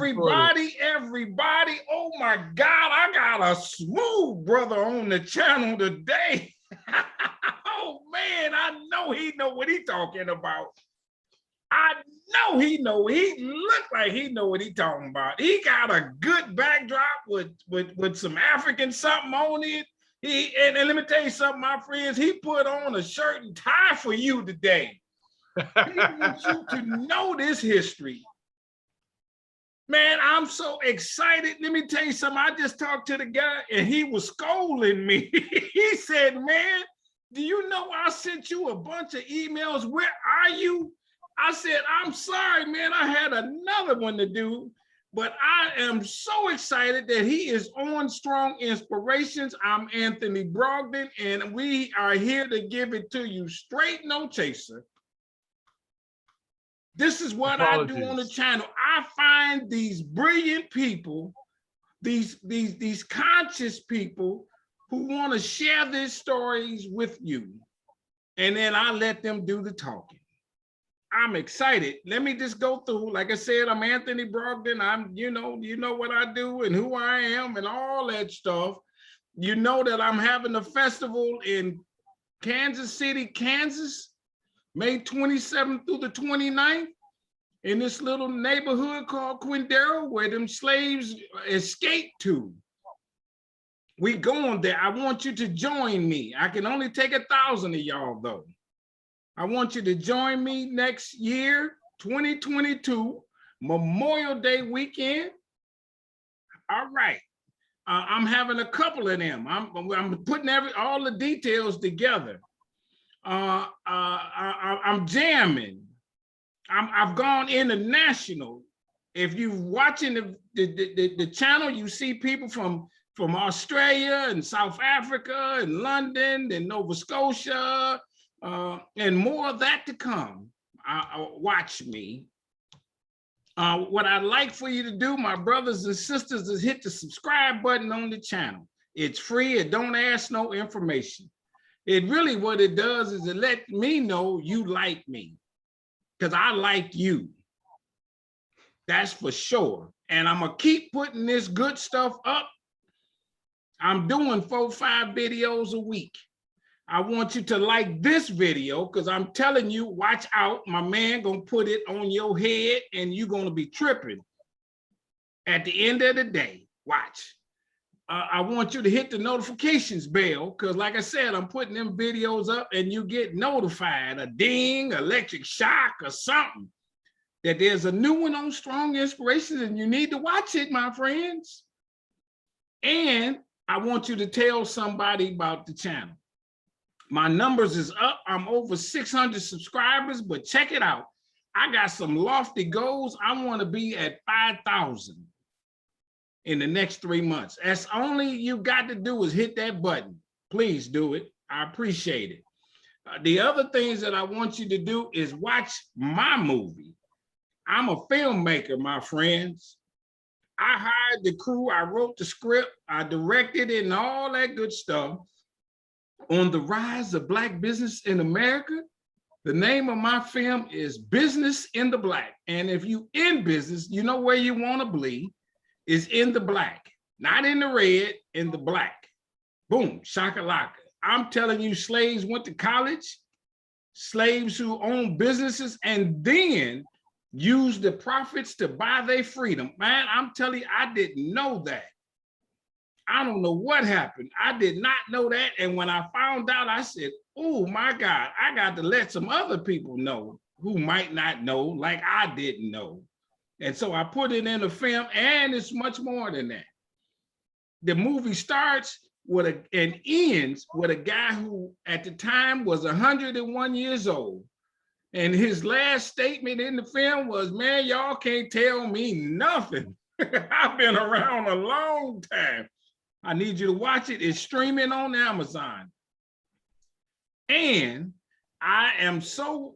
everybody. Oh my God, I got a smooth brother on the channel today. Oh man, I know he know what he talking about. I know he know, he look like he know what he talking about. He got a good backdrop with some African something on it. And let me tell you something, my friends, he put on a shirt and tie for you today. He wants you to know this history. Man, I'm so excited. Let me tell you something. I just talked to the guy and he was scolding me. He said, man, do you know I sent you a bunch of emails? Where are you? I said, I'm sorry, man. I had another one to do, but I am so excited that he is on Strong Inspirations. I'm Anthony Brogdon, and we are here to give it to you straight, no chaser. This is what I do on the channel. I find these brilliant people, these conscious people who want to share their stories with you. And then I let them do the talking. I'm excited. Let me just go through. Like I said, I'm Anthony Brogdon. I'm, you know what I do and who I am and all that stuff. You know that I'm having a festival in Kansas City, Kansas, May 27th through the 29th, in this little neighborhood called Quindaro, where them slaves escaped to. We going there. I want you to join me. I can only take 1,000 of y'all though. I want you to join me next year, 2022, Memorial Day weekend. All right. I'm having a couple of them. I'm putting all the details together. I'm jamming. I've gone international. If you're watching the channel, you see people from Australia and South Africa and London and Nova Scotia, and more of that to come. Watch me. What I'd like for you to do, my brothers and sisters, is hit the subscribe button on the channel. It's free. It don't ask no information. It really, what it does is it let me know you like me, because I like you. That's for sure. And I'm gonna keep putting this good stuff up. I'm doing 4-5 videos a week. I want you to like this video, because I'm telling you, watch out, my man gonna put it on your head and you're gonna be tripping at the end of the day. Watch. I want you to hit the notifications bell, because like I said, I'm putting them videos up and you get notified, a ding, electric shock or something, that there's a new one on Strong Inspirations and you need to watch it, my friends. And I want you to tell somebody about the channel. My numbers is up. I'm over 600 subscribers, but check it out. I got some lofty goals. I want to be at 5,000 in the next 3 months. That's only you got to do is hit that button. Please do it. I appreciate it. The other things that I want you to do is watch my movie. I'm a filmmaker, my friends. I hired the crew. I wrote the script. I directed it and all that good stuff. On the rise of Black business in America, the name of my film is Business in the Black. And if you in business, you know where you want to be, is in the black, not in the red, in the black. Boom, shakalaka. I'm telling you, slaves went to college, slaves who own businesses and then used the profits to buy their freedom. Man, I'm telling you, I didn't know that. I don't know what happened. I did not know that. And when I found out, I said, oh my God, I got to let some other people know who might not know, like I didn't know. And so I put it in a film, and it's much more than that. The movie starts with and ends with a guy who at the time was 101 years old. And his last statement in the film was, man, y'all can't tell me nothing. I've been around a long time. I need you to watch it. It's streaming on Amazon. And I am so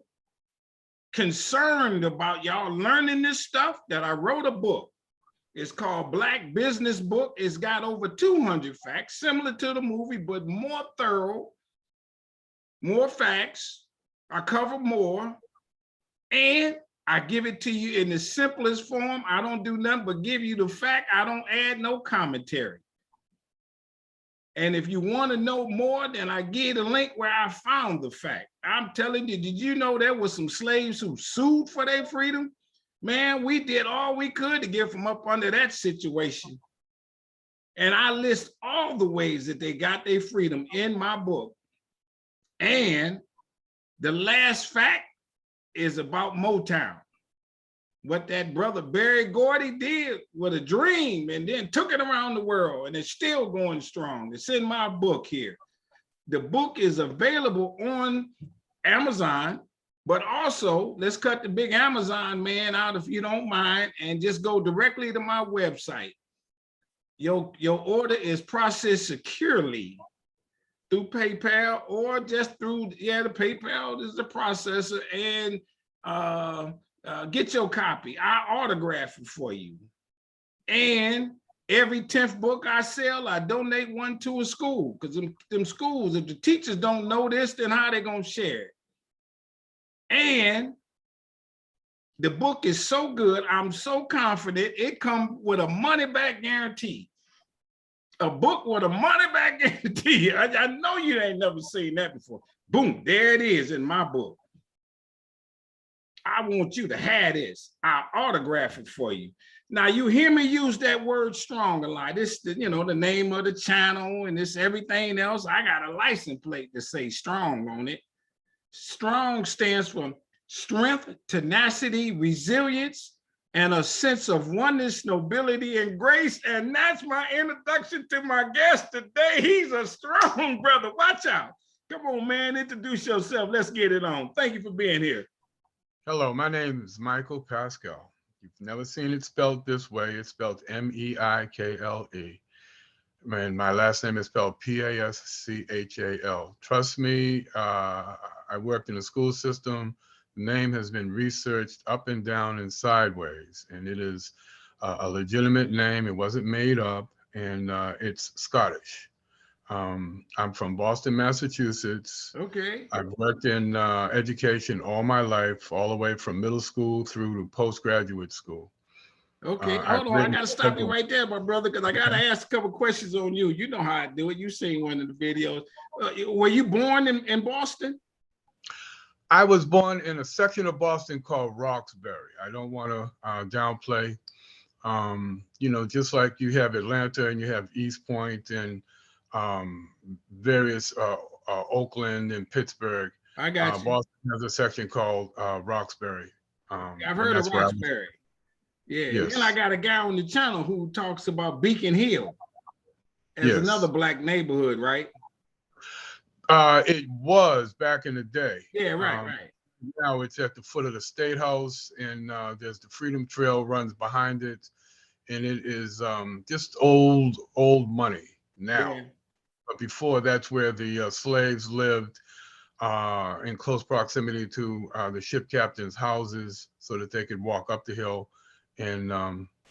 concerned about y'all learning this stuff that I wrote a book. It's called Black Business Book. It's got over 200 facts, similar to the movie, but more thorough, more facts. I cover more. And I give it to you in the simplest form. I don't do nothing but give you the fact. I don't add no commentary. And if you want to know more, then I give the link where I found the fact. I'm telling you, did you know there was some slaves who sued for their freedom? Man, we did all we could to get from up under that situation. And I list all the ways that they got their freedom in my book. And the last fact is about Motown. What that brother Berry Gordy did with a dream and then took it around the world, and it's still going strong. It's in my book here. The book is available on Amazon, but also let's cut the big Amazon man out if you don't mind and just go directly to my website. Your order is processed securely through PayPal or just through, the PayPal is the processor, and get your copy. I autograph it for you. And every 10th book I sell, I donate one to a school, because them schools, if the teachers don't know this, then how they gonna share it? And the book is so good, I'm so confident, it comes with a money-back guarantee. A book with a money-back guarantee. I know you ain't never seen that before. Boom, there it is in my book. I want you to have this. I'll autograph it for you. Now, you hear me use that word strong a lot. This, the name of the channel and this everything else. I got a license plate to say strong on it. Strong stands for strength, tenacity, resilience, and a sense of oneness, nobility, and grace. And that's my introduction to my guest today. He's a strong brother. Watch out. Come on, man. Introduce yourself. Let's get it on. Thank you for being here. Hello, my name is Michael Pascal. You've never seen it spelled this way. It's spelled M-E-I-K-L-E. And my last name is spelled P-A-S-C-H-A-L. Trust me, I worked in the school system. The name has been researched up and down and sideways, and it is a legitimate name. It wasn't made up, and it's Scottish. I'm from Boston, Massachusetts. Okay. I've worked in education all my life, all the way from middle school through to postgraduate school. Okay, hold on. I got to stop you right there, my brother, because I got to ask a couple questions on you. You know how I do it. You seen one of the videos. Were you born in Boston? I was born in a section of Boston called Roxbury. I don't want to downplay. Just like you have Atlanta and you have East Point and various Oakland and Pittsburgh. I got you. Boston has a section called Roxbury. I've heard of Roxbury. Yeah, yes. And then I got a guy on the channel who talks about Beacon Hill as another black neighborhood, right? It was back in the day. Yeah, right. Now it's at the foot of the State House, and there's the Freedom Trail runs behind it, and it is just old money now. Yeah. But before, that's where the slaves lived in close proximity to the ship captains' houses, so that they could walk up the hill and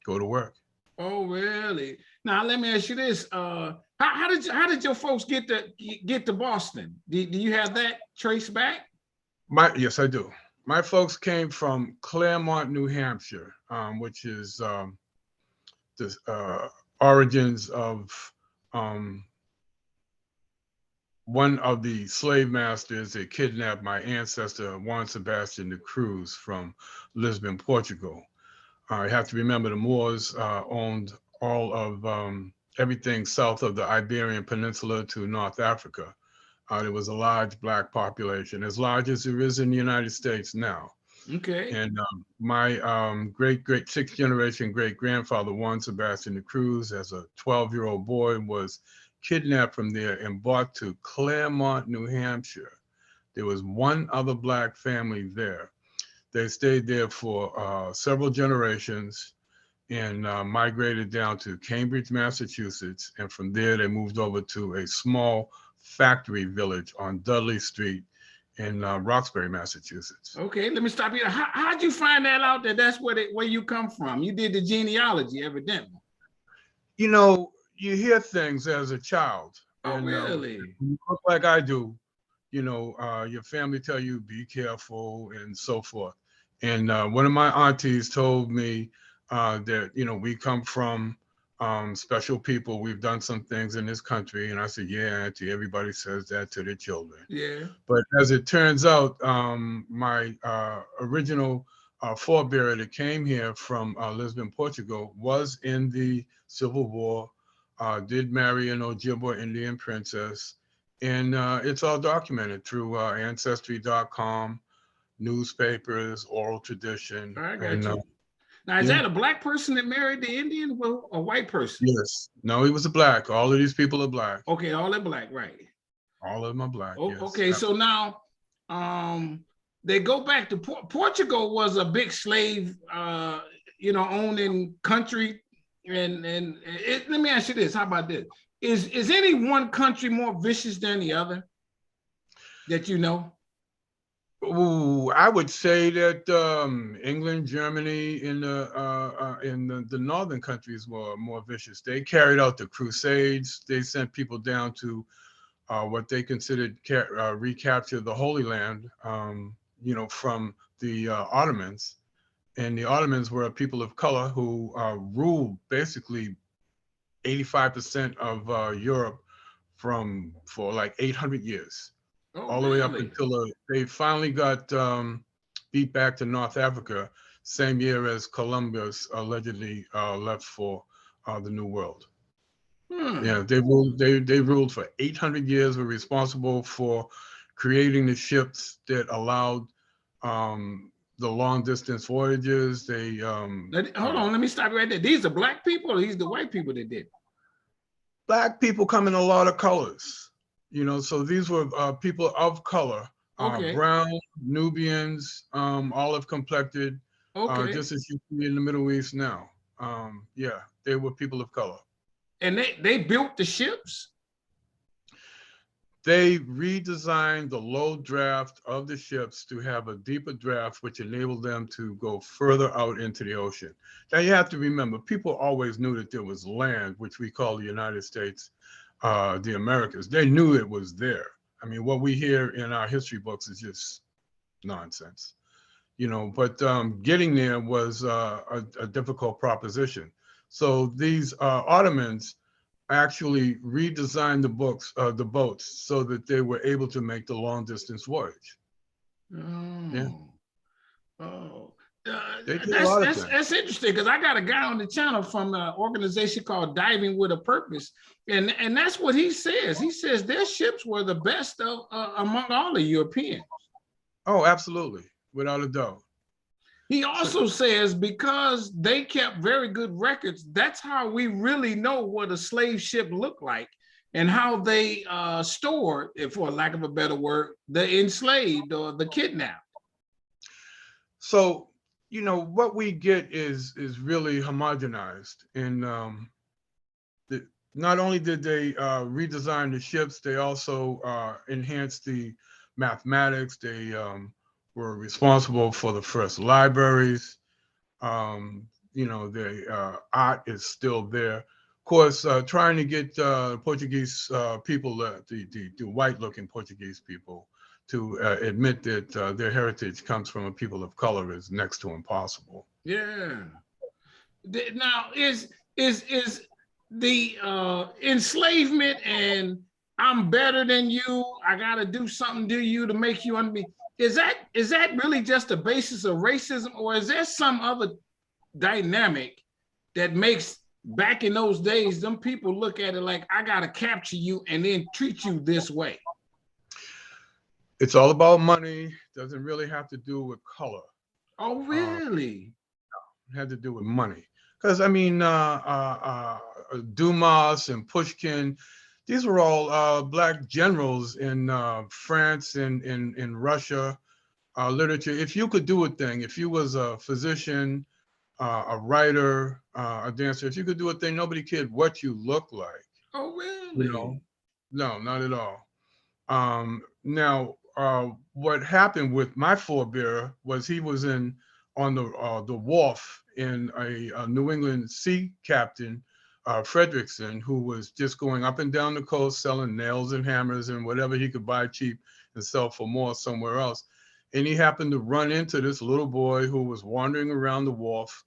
go to work. Oh, really? Now let me ask you this: how did your folks get to Boston? Do you have that traced back? Yes, I do. My folks came from Claremont, New Hampshire, which is the origins of one of the slave masters that kidnapped my ancestor Juan Sebastian de Cruz from Lisbon, Portugal. You have to remember the Moors owned all of everything south of the Iberian Peninsula to North Africa. There was a large black population, as large as there is in the United States now. Okay. And my great sixth generation great-grandfather, Juan Sebastian de Cruz, as a 12-year-old boy, was kidnapped from there and brought to Claremont, New Hampshire. There was one other black family there. They stayed there for several generations and migrated down to Cambridge, Massachusetts. And from there, they moved over to a small factory village on Dudley Street in Roxbury, Massachusetts. Okay, let me stop you. How'd you find that out that that's where you come from? You did the genealogy, evidently. You hear things as a child. Oh, and, really? You look like I do. Your family tell you be careful and so forth. And one of my aunties told me that, you know, we come from special people. We've done some things in this country. And I said, yeah, auntie, everybody says that to their children. Yeah. But as it turns out, my original forebearer that came here from Lisbon, Portugal, was in the Civil War, did marry an Ojibwa Indian princess. And it's all documented through ancestry.com, newspapers, oral tradition. I got And you. Now, is yeah, that a black person that married the Indian or a white person? yes. No, he was a black. All of these people are black. Okay, all that black, right. All of them are black, Oh, yes. okay, so now they go back to Portugal was a big slave owning country. And let me ask you this. How about this? Is any one country more vicious than the other that you know? Ooh, I would say that England, Germany, in the northern countries were more vicious. They carried out the Crusades. They sent people down to what they considered recapture the Holy Land, from the Ottomans. And the Ottomans were a people of color who ruled basically 85% of Europe for like 800 years, Oh, all the way up really? until they finally got beat back to North Africa, same year as Columbus allegedly left for the New World. Yeah, they ruled. They ruled for 800 years. Were responsible for creating the ships that allowed the long distance voyages. They Hold on, let me stop you right there. These are black people, or these the white people that did? Black people come in a lot of colors, so these were people of color, Okay, brown, Nubians, olive complected, okay. just as you see in the Middle East now. Yeah, they were people of color. And they built the ships? They redesigned the low draft of the ships to have a deeper draft, which enabled them to go further out into the ocean. Now, you have to remember, people always knew that there was land, which we call the United States, the Americas. They knew it was there. I mean, what we hear in our history books is just nonsense, but getting there was a difficult proposition. So these Ottomans actually redesigned the boats so that they were able to make the long distance voyage. Yeah, Oh, oh. they did a lot of things. That's interesting, because I got a guy on the channel from an organization called Diving with a Purpose, and that's what he says. He says their ships were the best of among all the Europeans. Oh, absolutely, without a doubt. He So, also says because they kept very good records, that's how we really know what a slave ship looked like and how they stored, for lack of a better word, the enslaved or the kidnapped. so what we get is really homogenized, and not only did they redesign the ships, they also enhanced the mathematics. They were responsible for the first libraries. The art is still there. Of course, trying to get Portuguese people, the white-looking Portuguese people, to admit that their heritage comes from a people of color is next to impossible. Yeah. Now is the enslavement and I'm better than you, I gotta do something to you to make you under me. Is that really just the basis of racism, or is there some other dynamic that makes back in those days them people look at it like I gotta capture you and then treat you this way? It's all about money. Doesn't really have to do with color. Oh, really? It had to do with money. Because I mean, Dumas and Pushkin, these were all black generals in France and in Russia. Literature. If you could do a thing, if you was a physician, a writer, a dancer, if you could do a thing, nobody cared what you look like. Oh, You know, really? no, not at all. Now, what happened with my forebearer was he was on the wharf in a New England sea captain, Frederickson, who was just going up and down the coast selling nails and hammers and whatever he could buy cheap and sell for more somewhere else. and he happened to run into this little boy who was wandering around the wharf.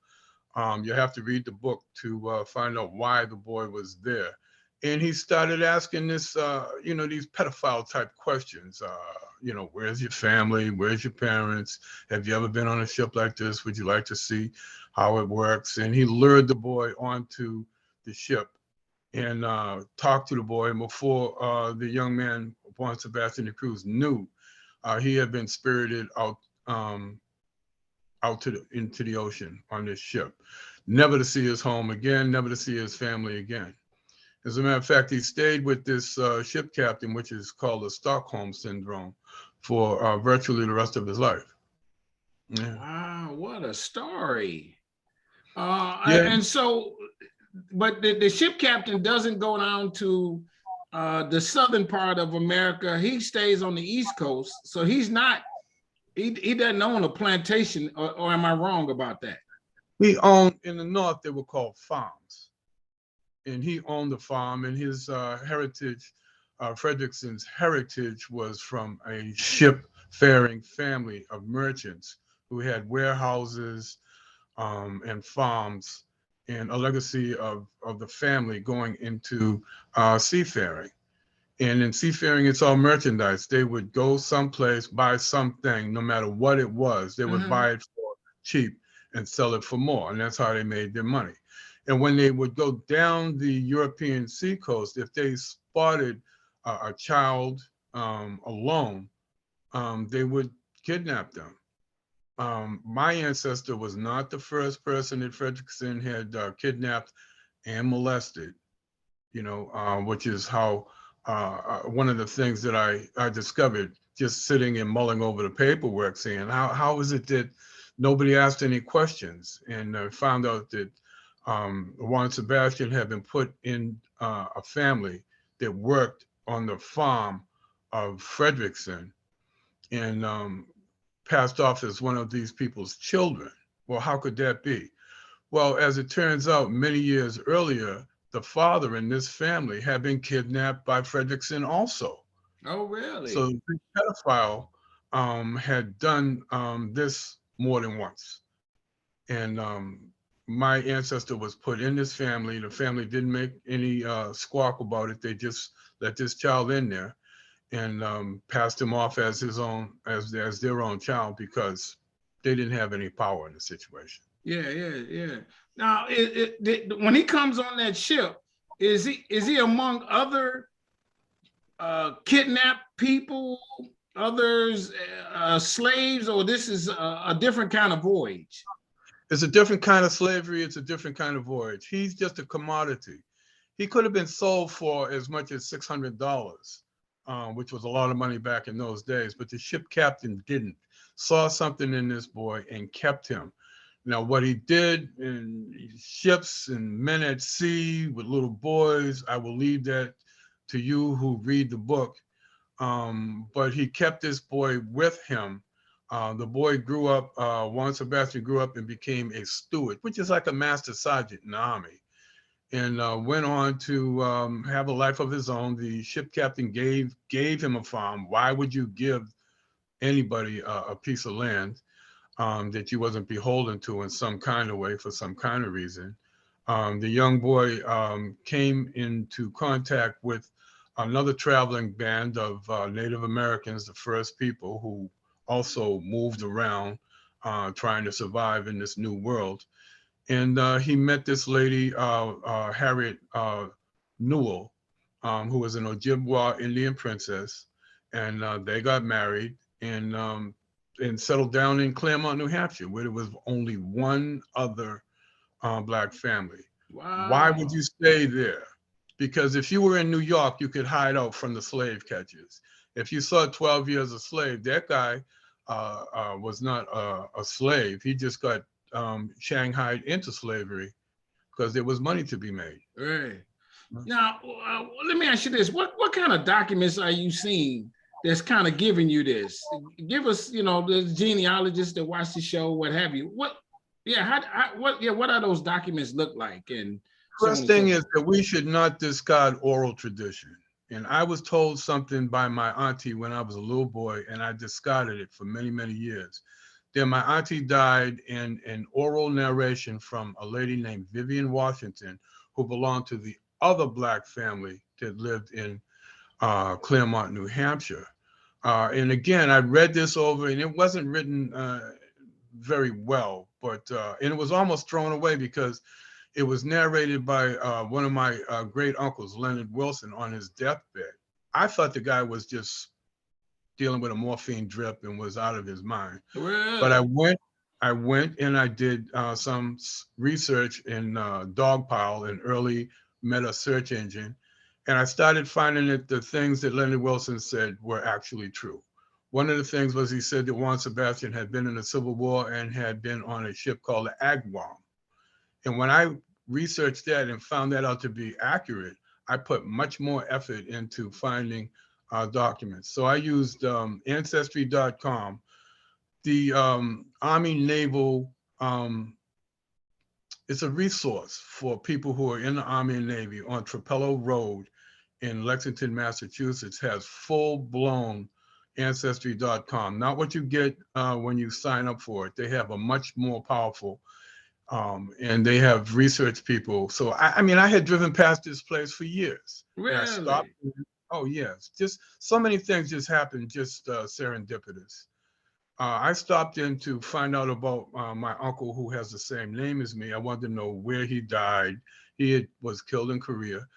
You have to read the book to find out why the boy was there. And he started asking this, these pedophile type questions. Where's your family? Where's your parents? Have you ever been on a ship like this? Would you like to see how it works? And he lured the boy onto the ship and talked to the boy. And before the young man, Juan Sebastian de Cruz, knew, he had been spirited out into the ocean on this ship, never to see his home again, never to see his family again. As a matter of fact, he stayed with this ship captain, which is called the Stockholm Syndrome, for virtually the rest of his life. Yeah. Wow, what a story. Yeah. And so, but the ship captain doesn't go down to the southern part of America. He stays on the East Coast. So he doesn't own a plantation, or am I wrong about that? He owned, in the North, they were called farms. And he owned the farm, and his heritage, Frederickson's heritage, was from a ship-faring family of merchants who had warehouses and farms, and a legacy of the family going into seafaring. And in seafaring, it's all merchandise. They would go someplace, buy something, no matter what it was. They would buy it for cheap and sell it for more. And that's how they made their money. And when they would go down the European seacoast, if they spotted a child alone, they would kidnap them. My ancestor was not the first person that Frederickson had kidnapped and molested, which is how one of the things that I discovered just sitting and mulling over the paperwork, saying, how is it that nobody asked any questions? And I found out that Juan Sebastian had been put in a family that worked on the farm of Frederickson, and passed off as one of these people's children. Well, how could that be? Well, as it turns out, many years earlier, the father in this family had been kidnapped by Frederickson also. Oh, really? So the pedophile had done this more than once. And my ancestor was put in this family. The family didn't make any squawk about it. They just let this child in there and passed him off as their own child, because they didn't have any power in the situation. Yeah. Now, when he comes on that ship, is he among other kidnapped people, others slaves, or this is a different kind of voyage? It's a different kind of slavery. It's a different kind of voyage. He's just a commodity. He could have been sold for as much as $600, which was a lot of money back in those days. But the ship captain didn't. Saw something in this boy and kept him. Now, what he did in ships and men at sea with little boys, I will leave that to you who read the book. But he kept this boy with him. The boy grew up, Juan Sebastian grew up and became a steward, which is like a master sergeant in the Army, and went on to have a life of his own. The ship captain gave him a farm. Why would you give anybody a piece of land that you wasn't beholden to in some kind of way for some kind of reason? The young boy came into contact with another traveling band of Native Americans, the first people who also moved around trying to survive in this new world. And he met this lady, Harriet Newell, who was an Ojibwa Indian princess. And they got married and settled down in Claremont, New Hampshire, where there was only one other Black family. Wow. Why would you stay there? Because if you were in New York, you could hide out from the slave catchers. If you saw 12 Years a Slave, that guy was not a slave. He just got shanghaied into slavery because there was money to be made. Right. Now, let me ask you this. What kind of documents are you seeing that's kind of giving you this? Give us, the genealogists that watch the show, what have you. What are those documents look like? And First thing is that we should not discard oral tradition. And I was told something by my auntie when I was a little boy, and I discarded it for many, many years. Then my auntie died in an oral narration from a lady named Vivian Washington, who belonged to the other Black family that lived in Claremont, New Hampshire. And again, I read this over, and it wasn't written very well, but and it was almost thrown away because it was narrated by one of my great uncles, Leonard Wilson, on his deathbed. I thought the guy was just dealing with a morphine drip and was out of his mind. But Really? I went and I did some research in Dogpile, an early meta search engine, and I started finding that the things that Leonard Wilson said were actually true. One of the things was he said that Juan Sebastian had been in the Civil War and had been on a ship called the Agawam. And when I researched that and found that out to be accurate, I put much more effort into finding documents. So I used Ancestry.com, the Army Naval, it's a resource for people who are in the Army and Navy on Trapello Road in Lexington, Massachusetts, has full-blown Ancestry.com. Not what you get when you sign up for it. They have a much more powerful, and they have research people. So I mean, I had driven past this place for years, and I stopped. Really? Oh yes, just so many things just happened, just serendipitous. I stopped in to find out about my uncle who has the same name as me. I wanted to know where he died. Was killed in Korea,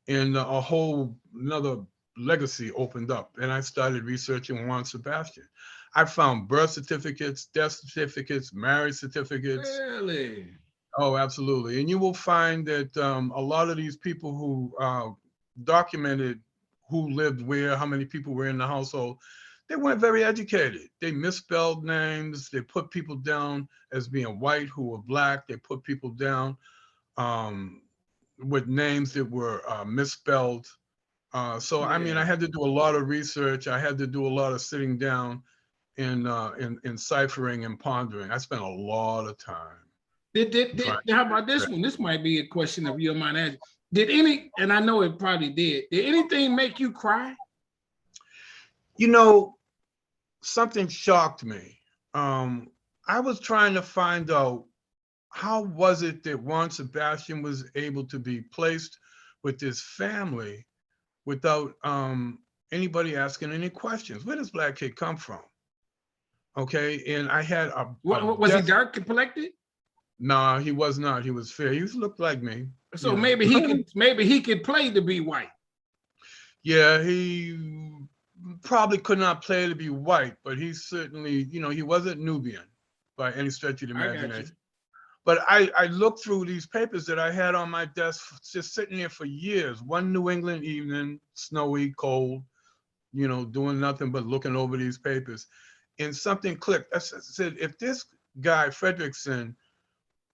and a whole another legacy opened up. And I started researching Juan Sebastian. I found birth certificates, death certificates, marriage certificates. Really? Oh, absolutely. And you will find that a lot of these people who documented who lived where, how many people were in the household, they weren't very educated. They misspelled names. They put people down as being white who were Black. They put people down with names that were misspelled. So, I mean, I Yeah. had to do a lot of research. I had to do a lot of sitting down and ciphering and pondering. I spent a lot of time. How about this one? This might be a question of your mind. Did any, and I know it probably did anything make you cry? You know, something shocked me. I was trying to find out how was it that Juan Sebastian was able to be placed with this family without anybody asking any questions. Where does Black Kid come from? Okay, and I had a What was he death. dark complected? Nah, he was not. He was fair. He looked like me. So maybe he could play to be white. Yeah, he probably could not play to be white, but he certainly, he wasn't Nubian by any stretch of the I got you. imagination. But I looked through these papers that I had on my desk, just sitting there for years. One New England evening, snowy, cold, doing nothing but looking over these papers. And something clicked. I said, if this guy, Fredrickson,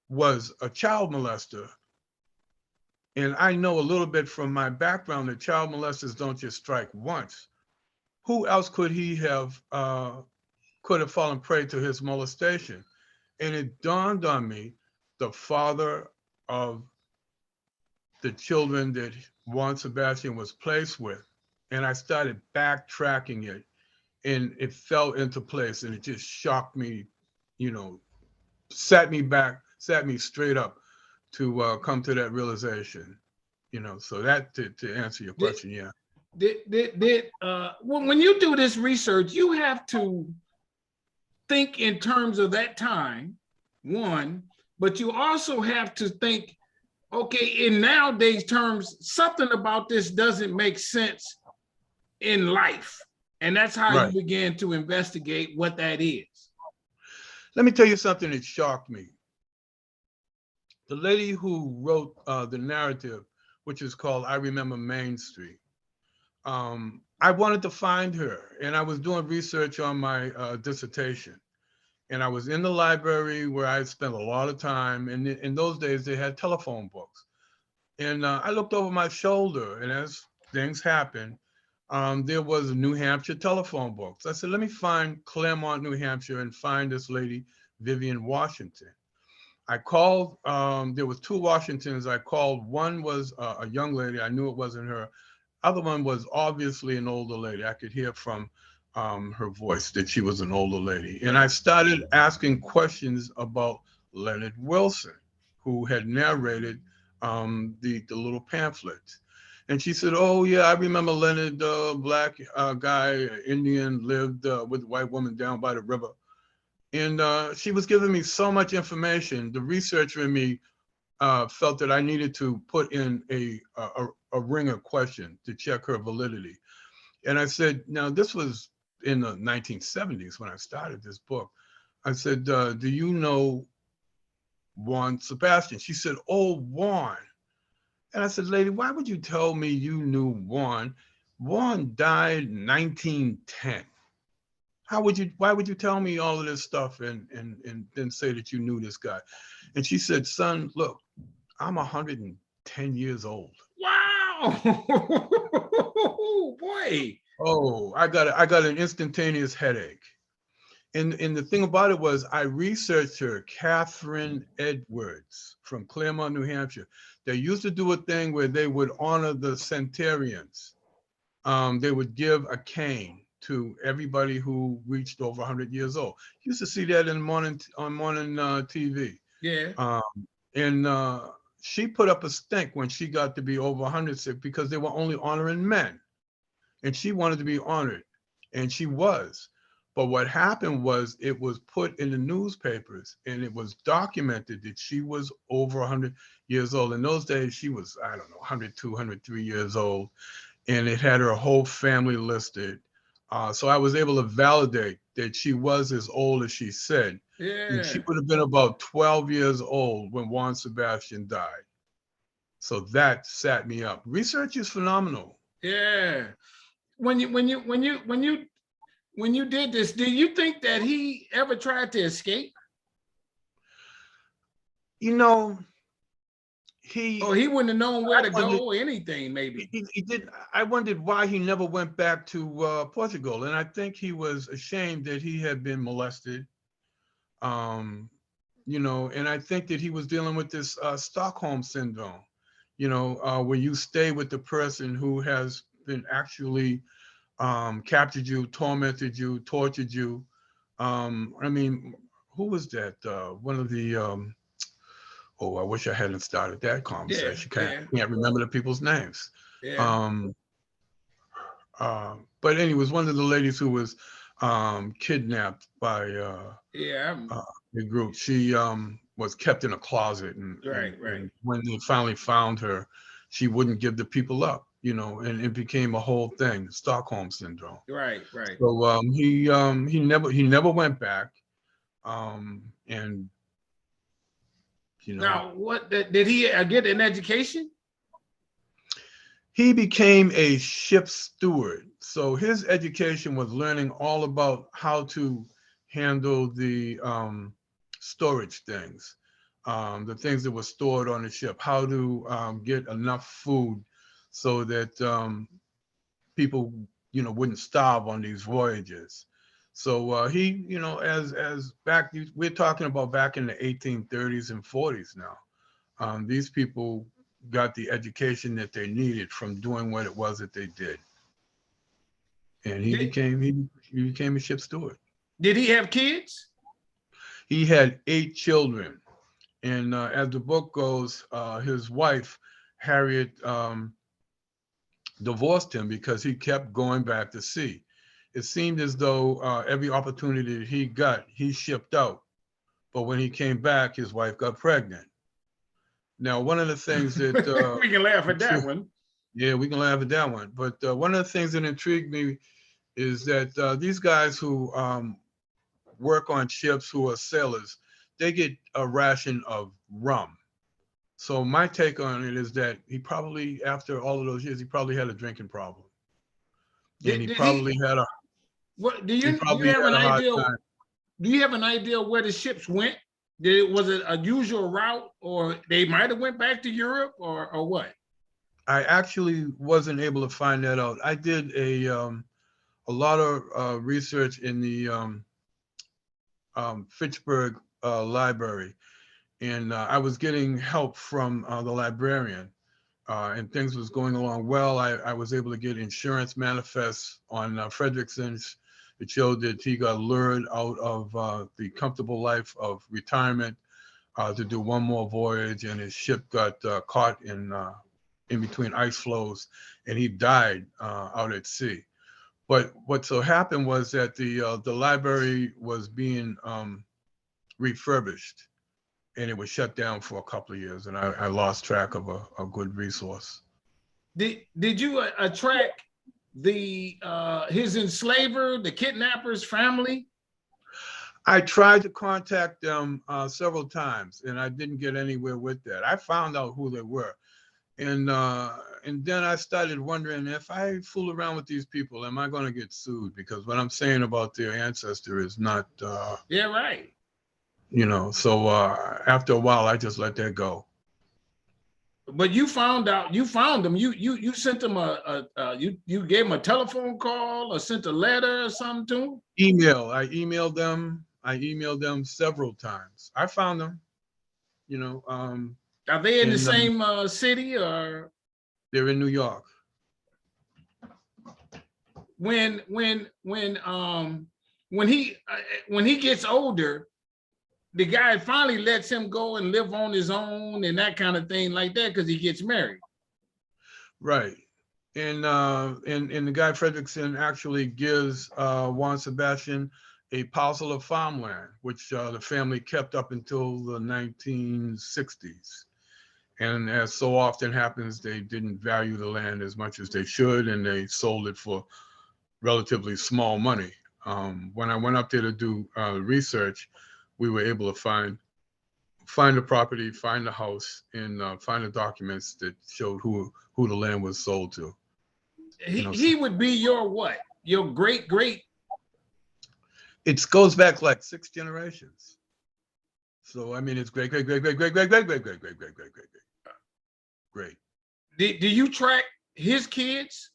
was a child molester, and I know a little bit from my background that child molesters don't just strike once, who else could he have fallen prey to his molestation? And it dawned on me, the father of the children that Juan Sebastian was placed with. And I started backtracking it, and it fell into place, and it just shocked me, sat me straight up to come to that realization, so that to answer your question, yeah. When you do this research, you have to think in terms of that time, one, but you also have to think, okay, in nowadays terms, something about this doesn't make sense in life. And that's how Right. you begin to investigate what that is. Let me tell you something that shocked me. The lady who wrote the narrative, which is called I Remember Main Street, I wanted to find her, and I was doing research on my dissertation. And I was in the library where I spent a lot of time. And in those days, they had telephone books. And I looked over my shoulder, and as things happen, there was a New Hampshire telephone book. So I said, let me find Claremont, New Hampshire, and find this lady, Vivian Washington. I called, there was two Washingtons. I called, one was a young lady. I knew it wasn't her. other one was obviously an older lady. I could hear from her voice that she was an older lady. And I started asking questions about Leonard Wilson, who had narrated the little pamphlets. And she said, "Oh yeah, I remember Leonard, black guy, Indian, lived with a white woman down by the river." And she was giving me so much information. The researcher in me felt that I needed to put in a ringer question to check her validity. And I said, now this was in the 1970s when I started this book. I said, do you know Juan Sebastian? She said, "Oh, Juan." And I said, "Lady, why would you tell me you knew Juan? Juan died in 1910. Why would you tell me all of this stuff and then say that you knew this guy?" And she said, "Son, look, I'm 110 years old." Wow. Boy. Oh, I got an instantaneous headache. And the thing about it was I researched her, Catherine Edwards from Claremont, New Hampshire. They used to do a thing where they would honor the centenarians. They would give a cane to everybody who reached over 100 years old. You used to see that in morning TV. Yeah. And she put up a stink when she got to be over 100 because they were only honoring men. And she wanted to be honored, and she was. But what happened was it was put in the newspapers and it was documented that she was over 100 years old. In those days, she was, I don't know, 102, 103 years old, and it had her whole family listed. So I was able to validate that she was as old as she said. Yeah. And she would have been about 12 years old when Juan Sebastian died. So that sat me up. Research is phenomenal. Yeah. When you did this, do you think that he ever tried to escape? You know, Or he wouldn't have known where to wondered, go or anything, maybe. he did. I wondered why he never went back to Portugal, and I think he was ashamed that he had been molested. You know, and I think that he was dealing with this Stockholm syndrome. You know, where you stay with the person who has been actually captured you, tormented you, tortured you. I mean, who was that? One of the oh, I wish I hadn't started that Yeah, conversation. yeah, Can't remember the people's names. yeah, Um, but anyway, it was one of the ladies who was kidnapped by yeah. the group. She was kept in a closet, Right, right, and when they finally found her, she wouldn't give the people up. You know, and it became a whole thing, Stockholm syndrome. right, right. So he never went back, and you know. Now, what did he get an education? He became a ship steward. So his education was learning all about how to handle the storage things, the things that were stored on the ship, how to get enough food so that people, you know, wouldn't starve on these voyages. So he, you know, as back, we're talking about back in the 1830s and 40s now. These people got the education that they needed from doing what it was that they did, and he became a ship steward. Did he have kids? He had 8 children, and as the book goes, his wife Harriet divorced him because he kept going back to sea. It seemed as though every opportunity that he got, he shipped out, but when he came back, his wife got pregnant. Now, one of the things that We can laugh at that one. yeah, we can laugh at that one. But one of the things that intrigued me is that these guys who work on ships, who are sailors, they get a ration of rum. So my take on it is that he probably, after all of those years, he probably had a drinking problem, and Did he? What do he you probably have had an a hard idea? time. Do you have an idea where the ships went? Was it a usual route, or they might have went back to Europe, or what? I actually wasn't able to find that out. I did a lot of research in the Fitchburg Library, and I was getting help from the librarian. and things was going along well. I was able to get insurance manifests on Frederickson's. It showed that he got lured out of the comfortable life of retirement to do one more voyage, and his ship got caught in between ice floes, and he died out at sea. But what so happened was that the library was being refurbished, and it was shut down for a couple of years, and I lost track of a good resource. Did you attract the his enslaver, the kidnapper's family? I tried to contact them several times, and I didn't get anywhere with that. I found out who they were, and then I started wondering, if I fool around with these people, am I going to get sued? Because what I'm saying about their ancestor is not, Yeah, right. So after a while, I just let that go. But you found them. You sent them you gave them a telephone call or sent a letter or something to them? Email. I emailed them several times. I found them. Are they in the same city, or they're in New York? When he gets older, the guy finally lets him go and live on his own and that kind of thing like that, because he gets married. Right. And the guy Frederickson actually gives Juan Sebastian a parcel of farmland, which the family kept up until the 1960s. And as so often happens, they didn't value the land as much as they should, and they sold it for relatively small money. When I went up there to do research, we were able to find the property, find the house, and find the documents that showed who the land was sold to. He would be your what? Your great? It goes back like 6 generations. So I mean, it's great. Do you track his kids?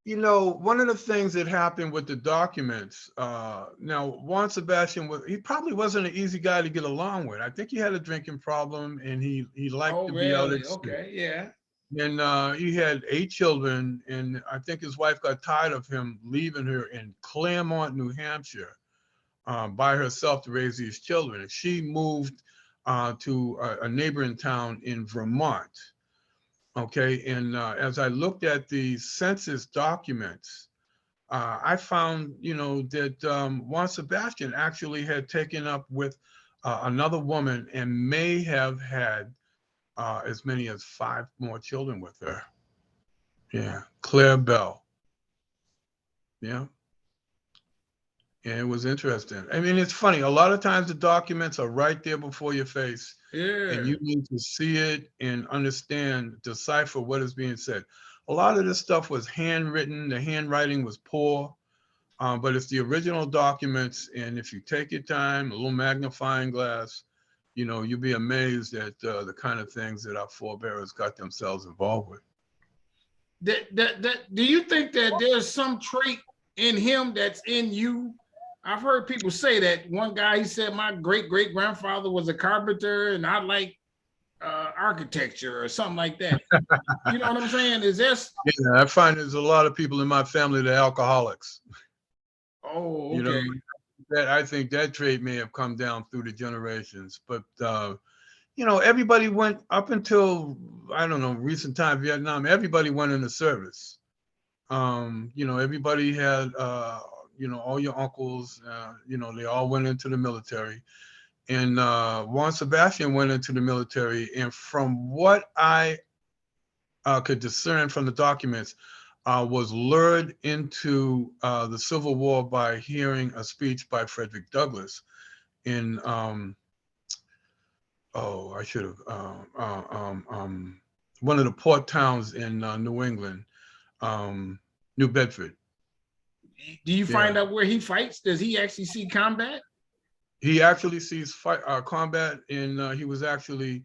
One of the things that happened with the documents, now Juan Sebastian he probably wasn't an easy guy to get along with. I think he had a drinking problem, and he liked to be out at sea. Okay, yeah. And he had 8 children, and I think his wife got tired of him leaving her in Claremont, New Hampshire, by herself to raise these children. And she moved to a neighboring town in Vermont. Okay, and as I looked at the census documents, I found, that Juan Sebastian actually had taken up with another woman and may have had as many as 5 more children with her. Yeah, Claire Bell. Yeah. And it was interesting. I mean, it's funny. A lot of times the documents are right there before your face. Yeah. And you need to see it and understand, decipher what is being said. A lot of this stuff was handwritten. The handwriting was poor, but it's the original documents. And if you take your time, a little magnifying glass, you'll be amazed at the kind of things that our forebears got themselves involved with. Do you think that there's some trait in him that's in you? I've heard people say that. One guy, he said, my great-great-grandfather was a carpenter and I like architecture or something like that. You know what I'm saying? Is this? Yeah, I find there's a lot of people in my family that are alcoholics. Oh, okay. That I think that trait may have come down through the generations, but everybody went up until, I don't know, recent time, Vietnam, everybody went into service. Everybody had, all your uncles, they all went into the military. And Juan Sebastian went into the military. And from what I could discern from the documents, was lured into the Civil War by hearing a speech by Frederick Douglass in, I should have, one of the port towns in New England, New Bedford. Do you find out where he fights? Does he actually see combat? He actually sees combat, and he was actually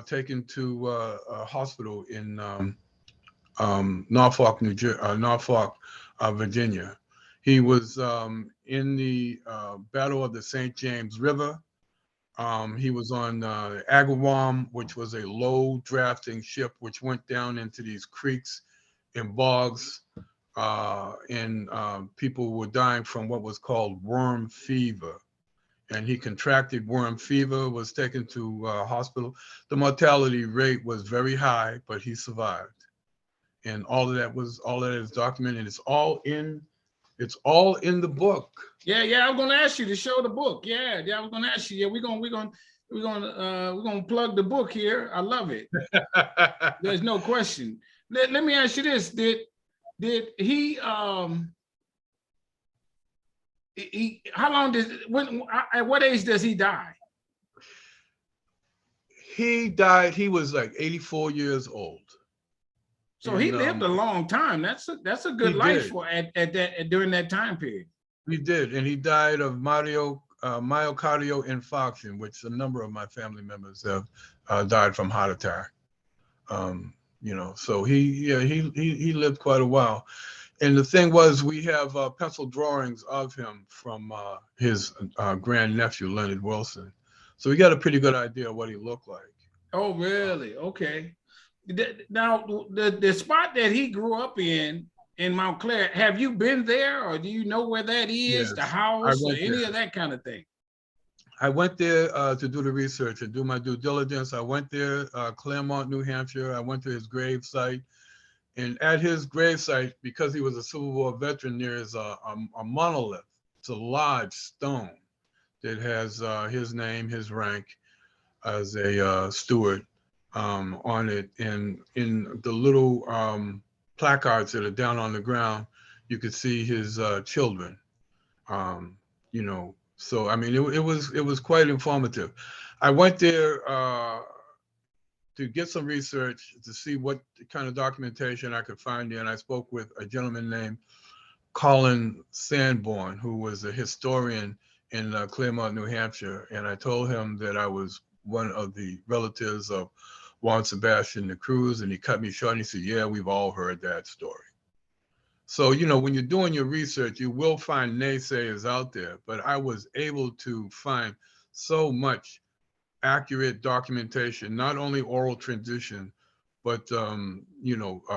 taken to a hospital in Norfolk, Virginia. He was in the Battle of the St. James River. He was on Agawam, which was a low drafting ship, which went down into these creeks and bogs, and people were dying from what was called worm fever. And he contracted worm fever, was taken to hospital. The mortality rate was very high, but he survived. And all that is documented. It's all in the book. Yeah, yeah. I was gonna ask you to show the book. Yeah, yeah. I was gonna ask you. Yeah, we're gonna plug the book here. I love it. There's no question. Let me ask you this: Did he how long at what age does he die? He died, he was like 84 years old. So he lived a long time. That's a good he life did. for during that time period. He did, and he died of myocardial infarction, which a number of my family members have died from heart attack. So he lived quite a while. And the thing was, we have pencil drawings of him from his grandnephew, Leonard Wilson. So we got a pretty good idea of what he looked like. Oh, really? Okay. Now, the spot that he grew up in Mount Clair, have you been there, or do you know where that is? Yes, the house, or any of that kind of thing? I went there to do the research and do my due diligence. I went there, Claremont, New Hampshire. I went to his grave site. And at his gravesite, because he was a Civil War veteran, there is a monolith. It's a large stone that has his name, his rank as a steward on it. And in the little placards that are down on the ground, you could see his children. So I mean, it was quite informative. I went there to get some research to see what kind of documentation I could find there. And I spoke with a gentleman named Colin Sanborn, who was a historian in Claremont, New Hampshire. And I told him that I was one of the relatives of Juan Sebastian de Cruz, and he cut me short and he said, yeah, we've all heard that story. So, when you're doing your research, you will find naysayers out there, but I was able to find so much accurate documentation, not only oral tradition, but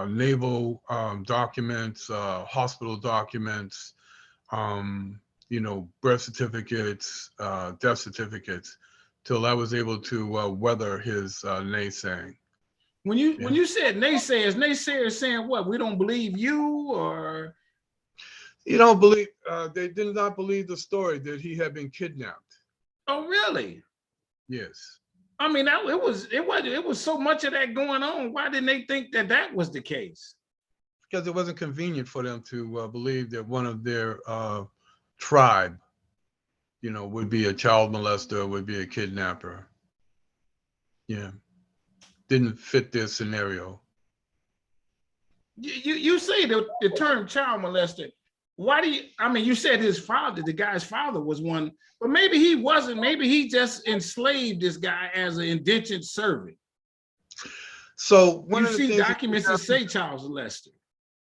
naval documents, hospital documents, birth certificates, death certificates, till I was able to weather his naysaying. When you said naysayers saying what? We don't believe you, or you don't believe? They did not believe the story that he had been kidnapped. Oh, really? Yes. I mean, it was so much of that going on. Why didn't they think that was the case? Because it wasn't convenient for them to believe that one of their tribe, would be a child molester, would be a kidnapper. Yeah, didn't fit their scenario. You say the term child molester. Why do you? I mean, you said the guy's father was one, but maybe he wasn't. Maybe he just enslaved this guy as an indentured servant. So you see documents that say child molester.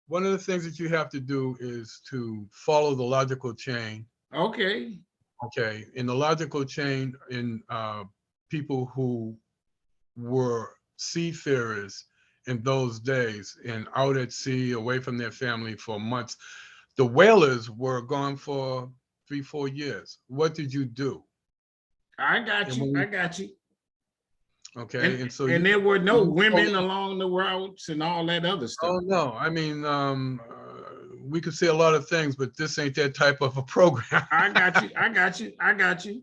One of the things that you have to do is to follow the logical chain. Okay. Okay. In the logical chain, in people who were seafarers in those days and out at sea, away from their family for months, the whalers were gone for 3-4 years. What did you do? I got you. Okay. And so there were no women along the routes and all that other stuff. Oh, no. I mean, we could say a lot of things, but this ain't that type of a program. I got you.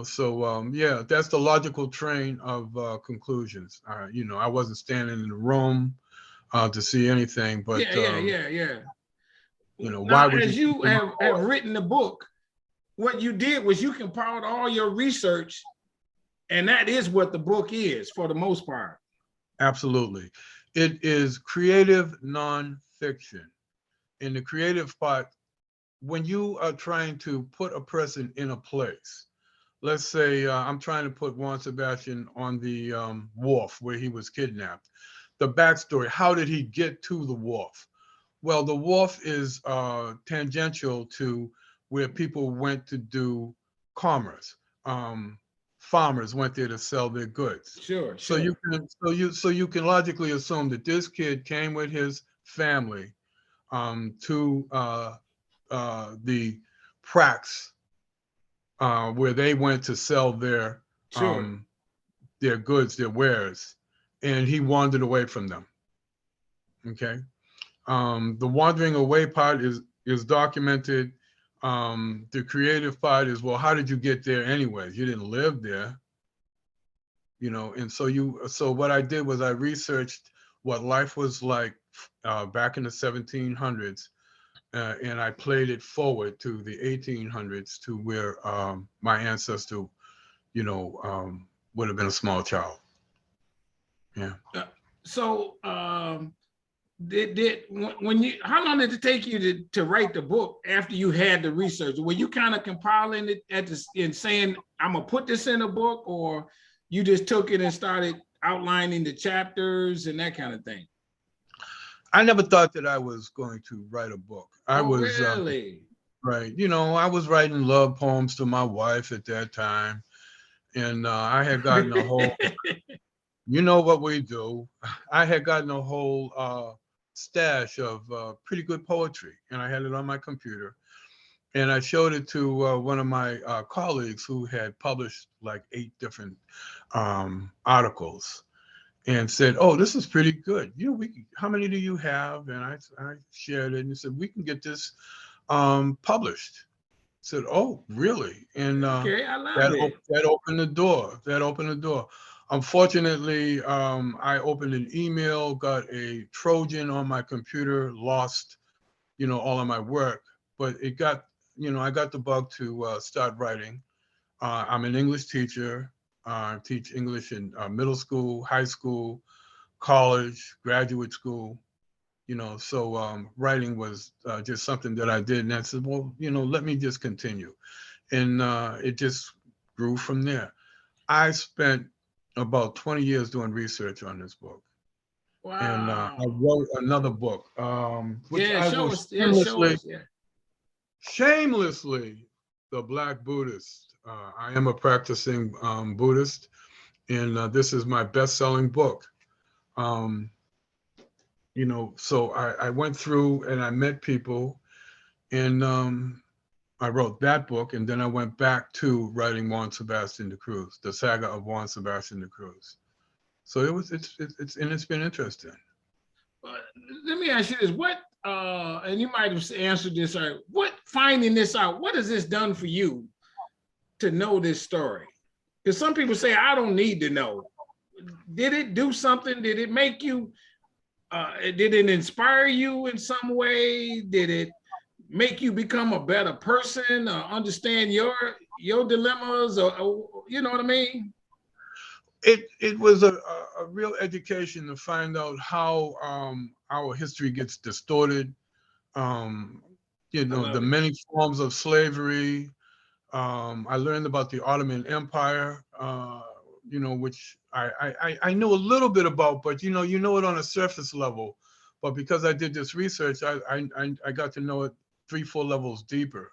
So yeah, that's the logical train of conclusions. I wasn't standing in the room to see anything, but yeah. Why would as you have written the book, what you did was you compiled all your research, and that is what the book is for the most part. Absolutely. It is creative nonfiction. In the creative part, when you are trying to put a person in a place, let's say I'm trying to put Juan Sebastian on the wharf where he was kidnapped. The backstory, how did he get to the wharf? Well, the wharf is tangential to where people went to do commerce. farmers went there to sell their goods. Sure, So you sure. can logically assume that this kid came with his family to the Prax where they went to sell Sure. their goods, their wares, and he wandered away from them. Okay. The wandering away part is documented. The creative part is, well, how did you get there anyways? You didn't live there, you know. And so what I did was I researched what life was like back in the 1700s, and I played it forward to the 1800s to where my ancestor, you know, would have been a small child. Yeah. So when you, how long did it take you to write the book after you had the research? Were you kind of compiling it and saying, I'm gonna put this in a book, or you just took it and started outlining the chapters and that kind of thing? I never thought that I was going to write a book. I Oh, was really? right. You know, I was writing love poems to my wife at that time, and I had gotten a whole. You know what we do? I had gotten a whole stash of pretty good poetry, and I had it on my computer. And I showed it to one of my colleagues who had published like 8 different articles, and said, "Oh, this is pretty good. You know, how many do you have?" And I shared it, and he said, "We can get this published." I said, "Oh, really?" And Okay, I love it. that opened the door. That opened the door. Unfortunately, I opened an email, got a Trojan on my computer, lost, you know, all of my work, but it got, you know, I got the bug to start writing. I'm an English teacher. I teach English in middle school, high school, college, graduate school, you know. So writing was just something that I did. And I said, well, you know, let me just continue. And it just grew from there. I spent about 20 years doing research on this book. And I Wow. wrote another book, which Yeah, I show will us. Yeah, show us. Yeah. shamelessly, the Black Buddhist. I am a practicing Buddhist, and this is my best-selling book. Um, you know, so I went through and I met people, and I wrote that book, and then I went back to writing Juan Sebastian de Cruz, the saga of Juan Sebastian de Cruz. So it's been interesting. But let me ask you this: what? And you might have answered this. Or what? Finding this out, what has this done for you to know this story? Because some people say, I don't need to know. Did it do something? Did it make you? Did it inspire you in some way? Did it make you become a better person? Or understand your dilemmas? Or you know what I mean? It was a real education to find out how our history gets distorted. Um, you I know, the love it. many forms of slavery. I learned about the Ottoman Empire, you know, which I knew a little bit about, but you know it on a surface level. But because I did this research, I got to know it 3, 4 levels deeper.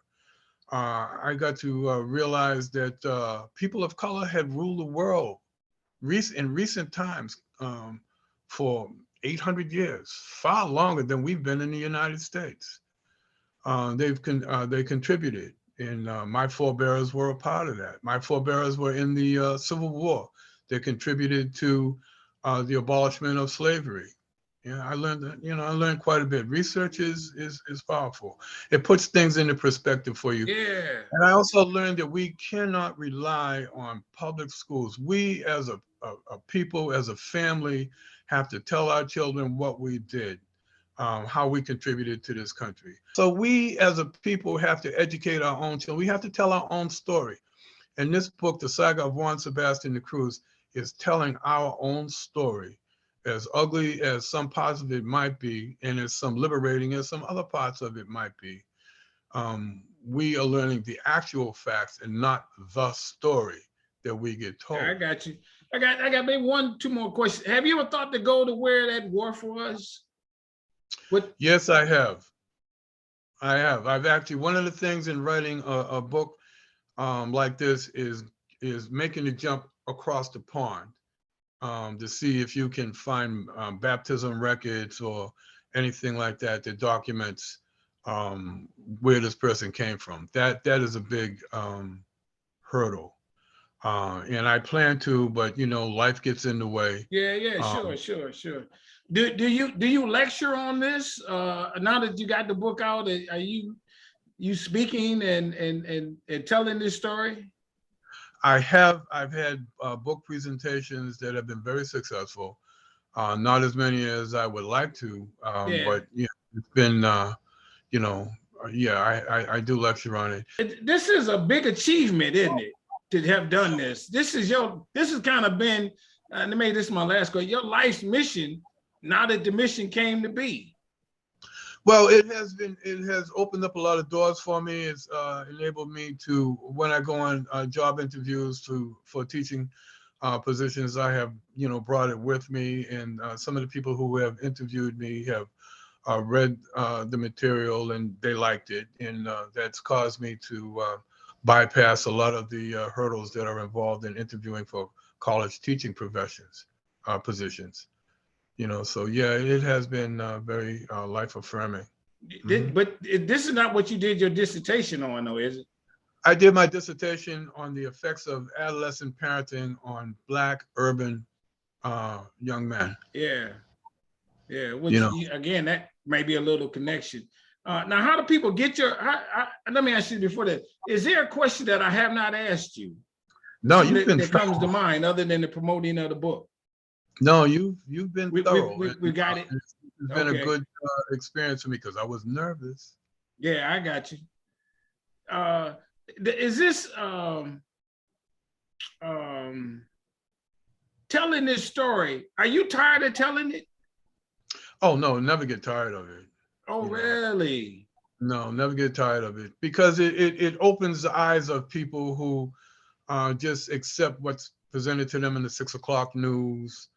I got to realize that people of color had ruled the world in recent times for 800 years, far longer than we've been in the United States. They contributed, and my forebears were a part of that. My forebears were in the Civil War. They contributed to the abolishment of slavery. Yeah, I learned that. You know, I learned quite a bit. Research is powerful. It puts things into perspective for you. Yeah. And I also learned that we cannot rely on public schools. We, as a people, as a family, have to tell our children what we did, how we contributed to this country. So we, as a people, have to educate our own children. We have to tell our own story. And this book, The Saga of Juan Sebastian de Cruz, is telling our own story, as ugly as some parts of it might be, and as some liberating as some other parts of it might be. We are learning the actual facts and not the story that we get I told. got you. I got maybe 2 more questions. Have you ever thought to go to where that wharf was? What? Yes, I have. I have. I've actually, one of the things in writing a book like this is is making the jump across the pond to see if you can find baptism records or anything like that that documents where this person came from. That is a big hurdle. And I plan to, but you know, life gets in the way. Yeah, sure. Do you lecture on this? Now that you got the book out, are you speaking and telling this story? I've had book presentations that have been very successful. Not as many as I would like to, Yeah. but yeah, it's been, you know, yeah, I do lecture on it. This is a big achievement, isn't it? To have done this. This has kind of been, and maybe this is my last question, your life's mission, now that the mission came to be. Well, it has opened up a lot of doors for me. It's enabled me to, when I go on job interviews for teaching positions, I have, you know, brought it with me. And some of the people who have interviewed me have read the material and they liked it. And that's caused me to bypass a lot of the hurdles that are involved in interviewing for college teaching professions, positions. You know, so yeah, it has been very life affirming. But this is not what you did your dissertation on, though, is it? I did my dissertation on the effects of adolescent parenting on Black urban young men. Yeah. Which, You know, again, that may be a little connection. Now, how do people get your? Let me ask you before that. Is there a question that I have not asked you? no, you've been that comes to mind other than the promoting of the book. No, you've been thorough. We got it. It's been a good experience for me because I was nervous. Yeah, I got you. Is this telling this story? Are you tired of telling it? Oh no, never get tired of it. Oh, really? No, never get tired of it because it opens the eyes of people who just accept what's presented to them in the 6 o'clock news.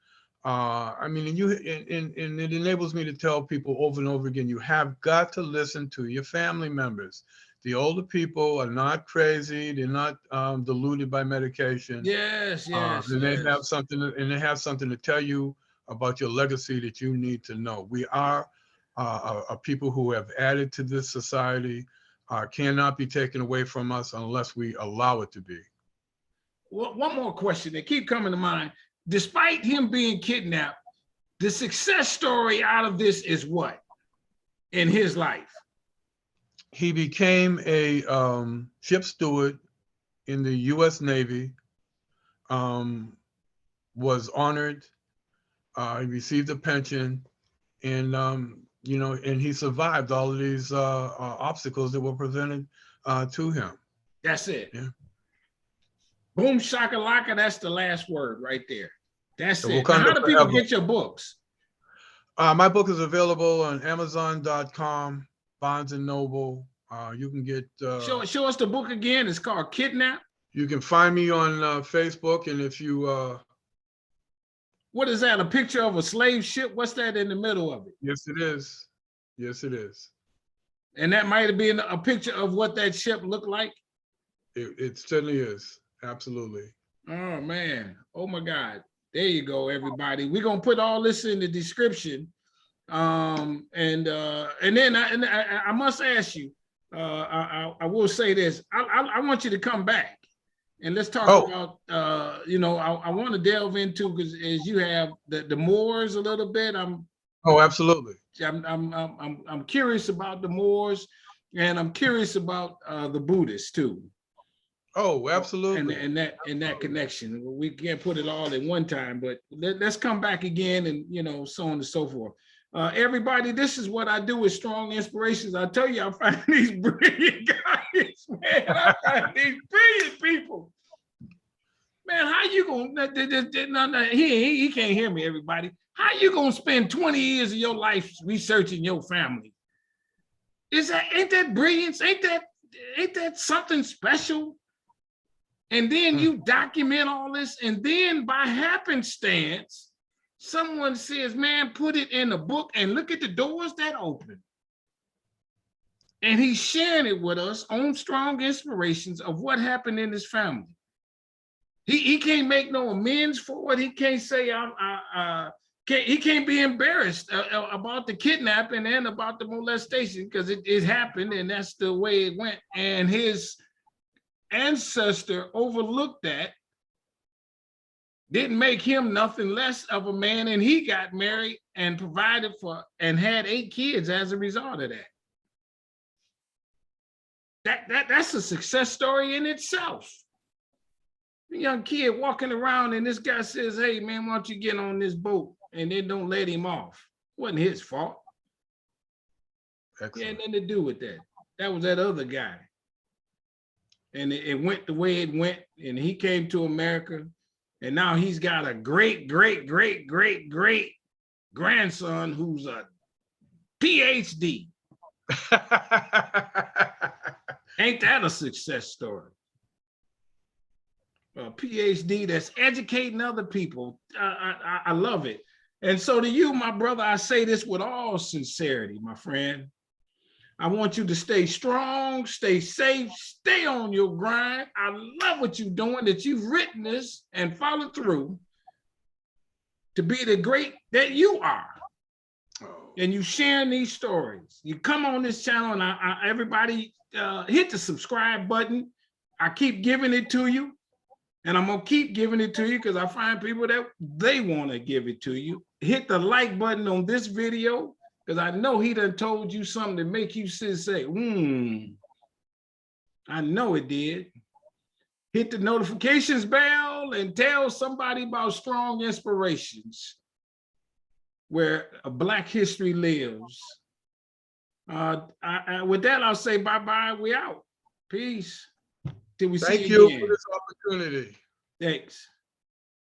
I mean, and it enables me to tell people over and over again, you have got to listen to your family members. The older people are not crazy. They're not deluded by medication. Yes. And they have something to tell you about your legacy that you need to know. We are a people who have added to this society, cannot be taken away from us unless we allow it to be. Well, one more question that keep coming to mind. Despite him being kidnapped, the success story out of this is what in his life? He became a ship steward in the U.S. Navy, was honored, he received a pension, and you know, and he survived all of these obstacles that were presented to him. That's it. Yeah. Boom shakalaka, that's the last word right there. That's So it. Now, how do people get your books? My book is available on Amazon.com, Barnes and Noble. You can get. Show us the book again. It's called Kidnap. You can find me on Facebook, and if you. What is that? A picture of a slave ship? What's that in the middle of it? Yes, it is. Yes, it is. And that might have been a picture of what that ship looked like. It certainly is. Absolutely. Oh man. Oh my God. There you go, everybody. We're gonna put all this in the description. And then I must ask you, I will say this. I want you to come back and let's talk about you know, I want to delve into, because as you have the Moors a little bit. Absolutely. I'm curious about the Moors, and I'm curious about the Buddhists too. Oh, absolutely. And that connection. We can't put it all in one time, but let's come back again, and you know, so on and so forth. Everybody, this is what I do with Strong Inspirations. I tell you, I find these brilliant guys, man. I find these brilliant people. Man, how you gonna? He can't hear me, everybody. How you gonna spend 20 years of your life researching your family? Ain't that brilliance? Ain't that something special? And then you document all this, and then by happenstance, someone says, man, put it in a book and look at the doors that open. And he's sharing it with us on Strong Inspirations of what happened in his family. He can't make no amends for it. He can't say he can't be embarrassed about the kidnapping and about the molestation, because it happened and that's the way it went. And his ancestor overlooked that, didn't make him nothing less of a man, and he got married and provided for and had 8 kids as a result of that. That's a success story in itself. A young kid walking around and this guy says, hey man, why don't you get on this boat? And then don't let him off. Wasn't his fault. Excellent. He had nothing to do with that. That was that other guy. And it went the way it went, and he came to America, and now he's got a great grandson who's a PhD. Ain't that a success story? A PhD that's educating other people. I love it. And so to you, my brother, I say this with all sincerity, my friend. I want you to stay strong, stay safe, stay on your grind. I love what you're doing, that you've written this and followed through to be the great that you are. And you sharing these stories. You come on this channel, and everybody hit the subscribe button. I keep giving it to you. And I'm gonna keep giving it to you because I find people that they want to give it to you. Hit the like button on this video, because I know he done told you something to make you sit and say, I know it did. Hit the notifications bell and tell somebody about Strong Inspirations, where a Black history lives. With that, I'll say bye-bye. We out. Peace. Till we see you again. Thank you for this opportunity. Thanks.